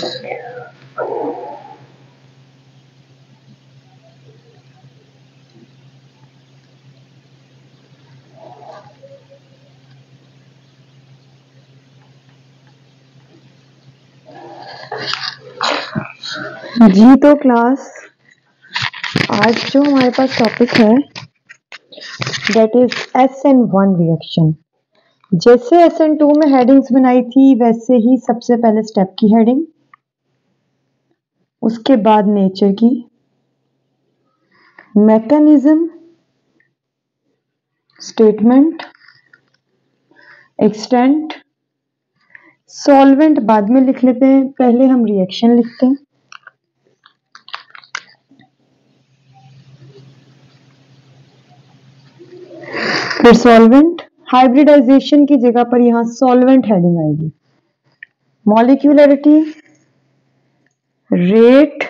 जी तो क्लास, आज जो हमारे पास टॉपिक है दैट इज SN1 रिएक्शन। जैसे SN2 में हेडिंग्स बनाई थी वैसे ही सबसे पहले स्टेप की हेडिंग, उसके बाद नेचर की, मैकेनिज्म, स्टेटमेंट, एक्सटेंट, सॉल्वेंट बाद में लिख लेते हैं, पहले हम रिएक्शन लिखते हैं। फिर सॉल्वेंट, हाइब्रिडाइजेशन की जगह पर यहां सॉल्वेंट हेडिंग आएगी। Molecularity, rate,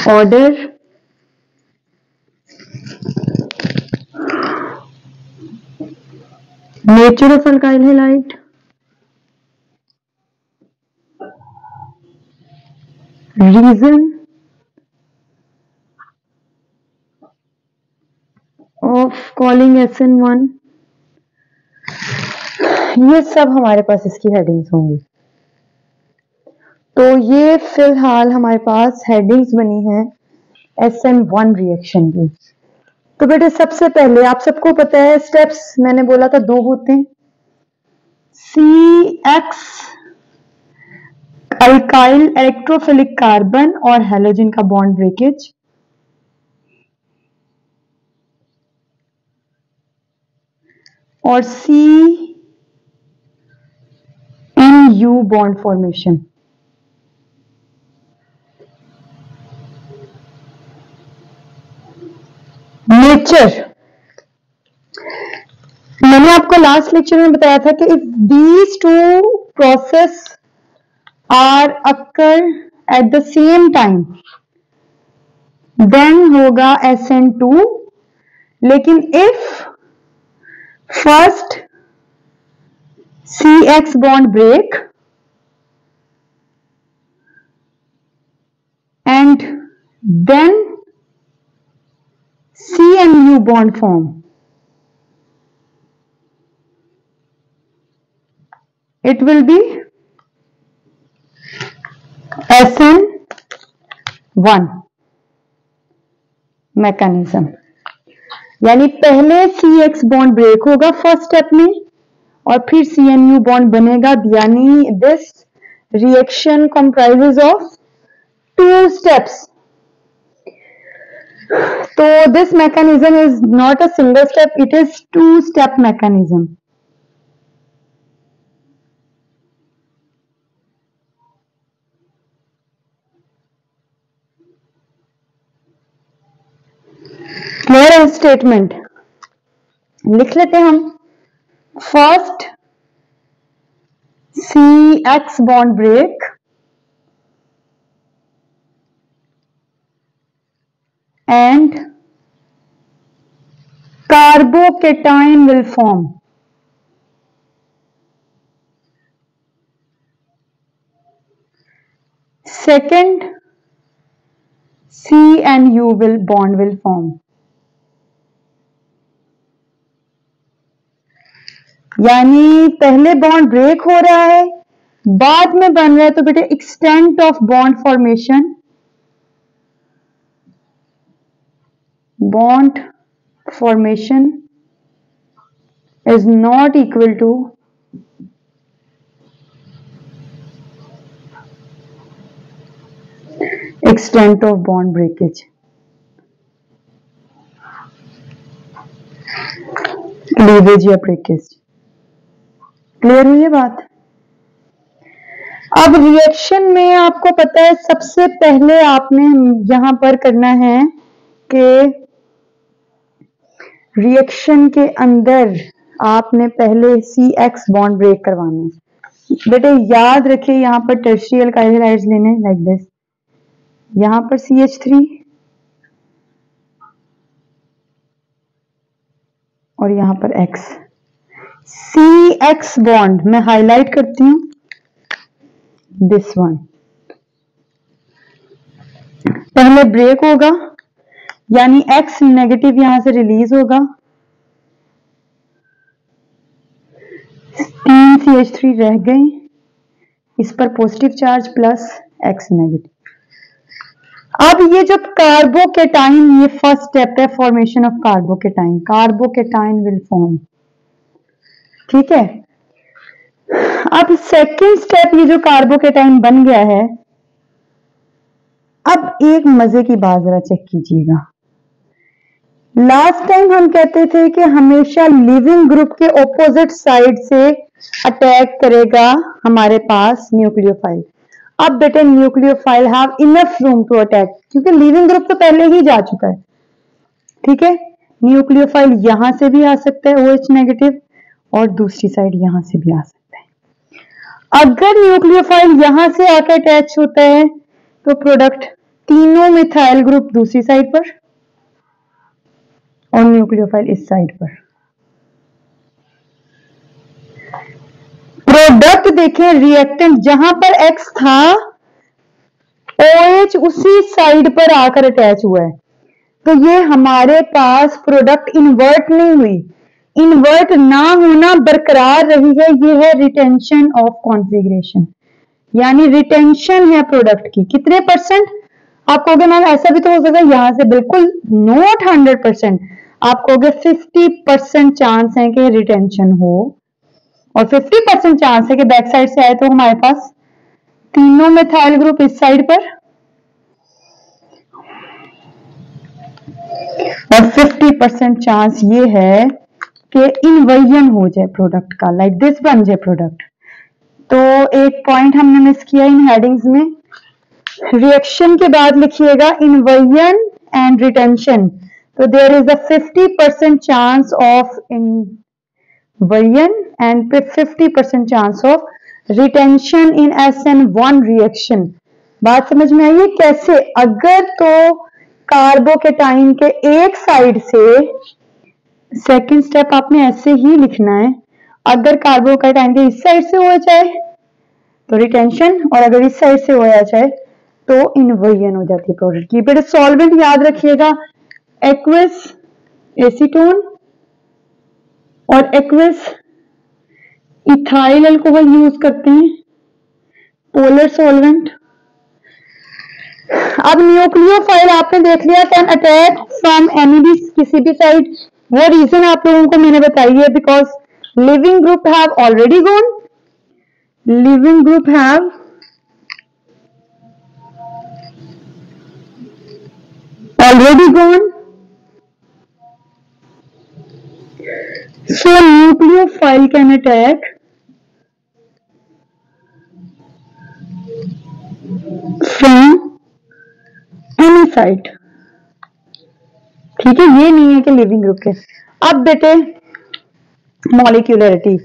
order, nature of alkyl halide, reason of calling SN1, ये सब हमारे पास इसकी हेडिंग्स होंगी। तो ये फिलहाल हमारे पास हेडिंग्स बनी है SN1 रिएक्शन की। तो बेटे सबसे पहले आप सबको पता है स्टेप्स मैंने बोला था 2 होते हैं, CX अल्काइल इलेक्ट्रोफिलिक कार्बन और हैलोजन का बॉन्ड ब्रेकेज, और CNU बॉन्ड फॉर्मेशन। नेचर, मैंने आपको लास्ट लेक्चर में बताया था कि if these two process are occur at the same time then होगा SN2, लेकिन if first CX bond break and then CNU bond form, it will be SN1 mechanism. यानी पहले CX बॉन्ड ब्रेक होगा first step में और फिर CNU bond बनेगा, यानी this reaction comprises of 2 steps. So this mechanism is not a single step, it is 2-step mechanism. Clear है statement? लिख लेते हैं हम। First CX bond break and carbocation will form. Second CNU bond will form. यानी पहले bond break हो रहा है, बाद में बन रहा है, तो बेटे extent of bond formation, bond formation is not equal to extent of bond breakage. Cleavage या ब्रेकेज। क्लियर हुई है बात? अब रिएक्शन में आपको पता है सबसे पहले आपने यहां पर करना है कि रिएक्शन के अंदर आपने पहले CX बॉन्ड ब्रेक करवाना है। बेटे याद रखिए यहां पर टर्शियरी अल्काइल हैलाइड्स लेने लाइक दिस, यहां पर CH3 और यहां पर X। CX बॉन्ड मैं हाईलाइट करती हूं, दिस वन। पहले ब्रेक होगा, यानी X नेगेटिव यहां से रिलीज होगा, 3 CH3 रह गए, इस पर positive charge plus X negative. अब ये जो कार्बोकेटाइन, ये फर्स्ट स्टेप है formation of carbocation. Carbocation will form, ठीक है। अब सेकेंड स्टेप, ये जो कार्बोकेटाइन बन गया है, अब एक मजे की बात जरा चेक कीजिएगा। लास्ट टाइम हम कहते थे कि हमेशा लिविंग ग्रुप के ऑपोजिट साइड से अटैक करेगा हमारे पास न्यूक्लियोफाइल। अब बेटे nucleophile have enough room to attack, क्योंकि लिविंग ग्रुप तो पहले ही जा चुका है, ठीक है। न्यूक्लियोफाइल यहां से भी आ सकता है OH नेगेटिव, और दूसरी साइड यहां से भी आ सकता है। अगर न्यूक्लियोफाइल यहां से आकर अटैच होता है तो प्रोडक्ट तीनों मिथाइल ग्रुप दूसरी साइड पर और न्यूक्लियोफाइल इस साइड पर। प्रोडक्ट देखें, रिएक्टेंट जहां पर X था, OH उसी साइड पर आकर अटैच हुआ है, तो ये हमारे पास प्रोडक्ट इन्वर्ट नहीं हुई। इन्वर्ट ना होना बरकरार रही है, ये है रिटेंशन ऑफ कॉन्फ़िगरेशन, यानी रिटेंशन है प्रोडक्ट की। कितने %? आप कहोगे मैम ऐसा भी तो हो सकता है, यहां से बिल्कुल नॉट 100%, आप कहोगे 50% चांस है कि रिटेंशन हो, और 50% चांस है कि बैक साइड से आए, तो हमारे पास तीनों मिथाइल ग्रुप इस साइड पर और 50% चांस ये है कि इन्वर्जन हो जाए प्रोडक्ट का, लाइक दिस बन जाए प्रोडक्ट। तो एक पॉइंट हमने मिस किया इन हेडिंग्स में, रिएक्शन के बाद लिखिएगा इन्वर्जन एंड रिटेंशन। तो there is a 50% chance of inversion and 50% chance of retention in SN1 reaction. बात समझ में आई है कैसे? अगर तो कार्बोकेटाइन के एक साइड से, सेकेंड स्टेप आपने ऐसे ही लिखना है, अगर कार्बोकेटाइन के इस साइड से हो जाए तो रिटेंशन, और अगर इस साइड से हो जाए तो इन्वर्जन हो जाती है प्रोडक्ट की। फिर सॉल्वेंट याद रखिएगा, एक्वस एसीटोन और एक्वस इथाइल अल्कोहल यूज करते हैं, पोलर सॉल्वेंट। अब न्यूक्लियोफाइल आपने देख लिया, कैन अटैक फ्रॉम एनी भी, किसी भी साइड। वो रीजन आप लोगों को मैंने बताई है, because leaving group have already gone, leaving group have already gone, so nucleophile can attack from any side, ठीक है। ये नहीं है कि लिविंग ग्रुप के। अब बेटे मॉलिक्यूलरिटी,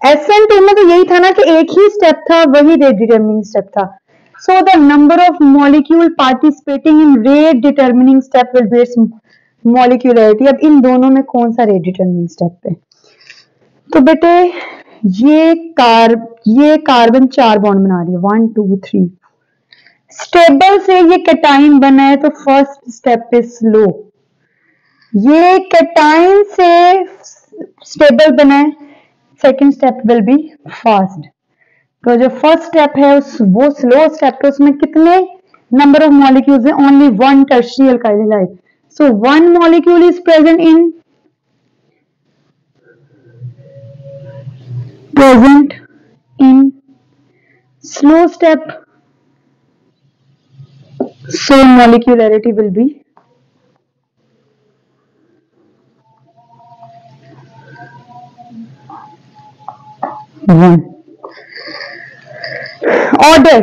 SN2 में तो यही था ना कि एक ही स्टेप था, वही रेट डिटरमिनिंग स्टेप था। So the number of molecule participating in rate determining step will be molecularity. अब इन दोनों में कौन सा रेट डिटरमिनिंग स्टेप है? तो बेटे ये कार्बन 4 बॉन्ड बना रही है, 1 2 3, स्टेबल से ये कैटाइन बना है, तो फर्स्ट स्टेप इज स्लो। ये कैटाइन से स्टेबल बना है, second step will be fast. तो जो फर्स्ट स्टेप है वो स्लो स्टेप है, उसमें कितने नंबर ऑफ मॉलिक्यूल्स है? Only 1 tertiary alkyl halide. So 1 molecule is present in slow step, so molecularity will be 1. Order,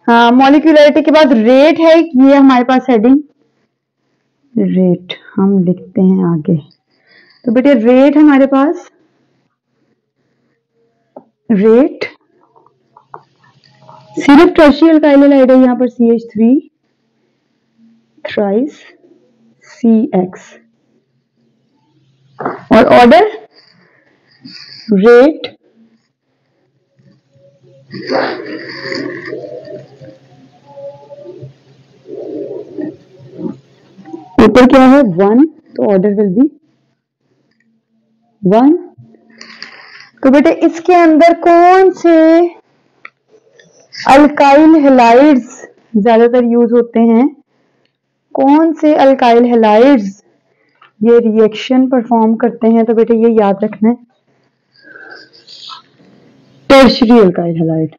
हाँ, मॉलिक्यूलरिटी के बाद रेट है, ये हमारे पास हेडिंग रेट हम लिखते हैं आगे। तो बेटे रेट हमारे पास, रेट सिर्फ टर्शियरी अल्काइल हैलाइड है, यहां पर CH3 थ्राइस CX, और ऑर्डर रेट ऊपर क्या है 1, तो ऑर्डर विल बी 1। तो बेटे इसके अंदर कौन से अल्काइल हैलाइड्स ज्यादातर यूज होते हैं? कौन से अल्काइल हैलाइड्स ये रिएक्शन परफॉर्म करते हैं? तो बेटे ये याद रखना है, टर्शियरी अल्काइल हैलाइड।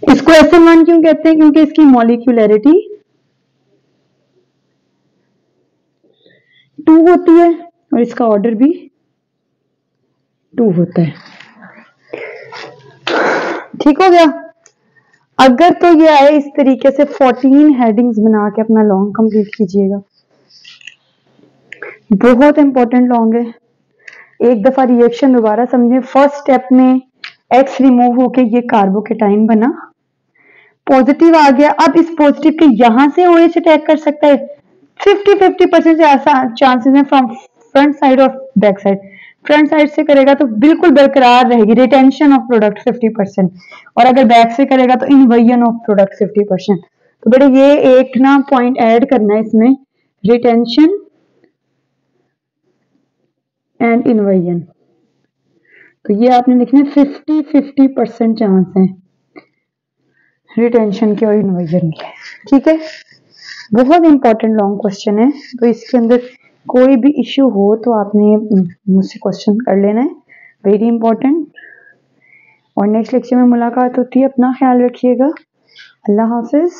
इसको SN1 क्यों कहते हैं? क्योंकि इसकी मॉलिक्यूलैरिटी 2 होती है और इसका ऑर्डर भी 2 होता है। ठीक हो गया? अगर तो ये आए इस तरीके से 14 हेडिंग्स बना के अपना लॉन्ग कंप्लीट कीजिएगा। बहुत इंपॉर्टेंट लॉन्ग है। एक दफा रिएक्शन दोबारा समझें। फर्स्ट स्टेप में X रिमूव होके ये कार्बोकेटाइन बना, पॉजिटिव आ गया। अब इस पॉजिटिव के यहां से OH अटैक कर सकता है। 50-50% से ऐसा चांसेस है फ्रॉम फ्रंट साइड और बैक साइड। फ्रंट साइड से करेगा तो बिल्कुल बरकरार रहेगी, रिटेंशन ऑफ प्रोडक्ट 50%, और अगर बैक से करेगा तो इन्वर्जन ऑफ प्रोडक्ट 50%। तो बेटे ये एक ना पॉइंट ऐड करना है इसमें, रिटेंशन एंड इन्वर्जन। तो ये आपने लिखना है 50-50% चांस है रिटेंशन के और इन्वर्जन के। ठीक है, बहुत इंपॉर्टेंट लॉन्ग क्वेश्चन है। तो इसके अंदर कोई भी इश्यू हो तो आपने मुझसे क्वेश्चन कर लेना है, वेरी इंपॉर्टेंट। और नेक्स्ट लेक्चर में मुलाकात होती है। अपना ख्याल रखिएगा। अल्लाह हाफिज।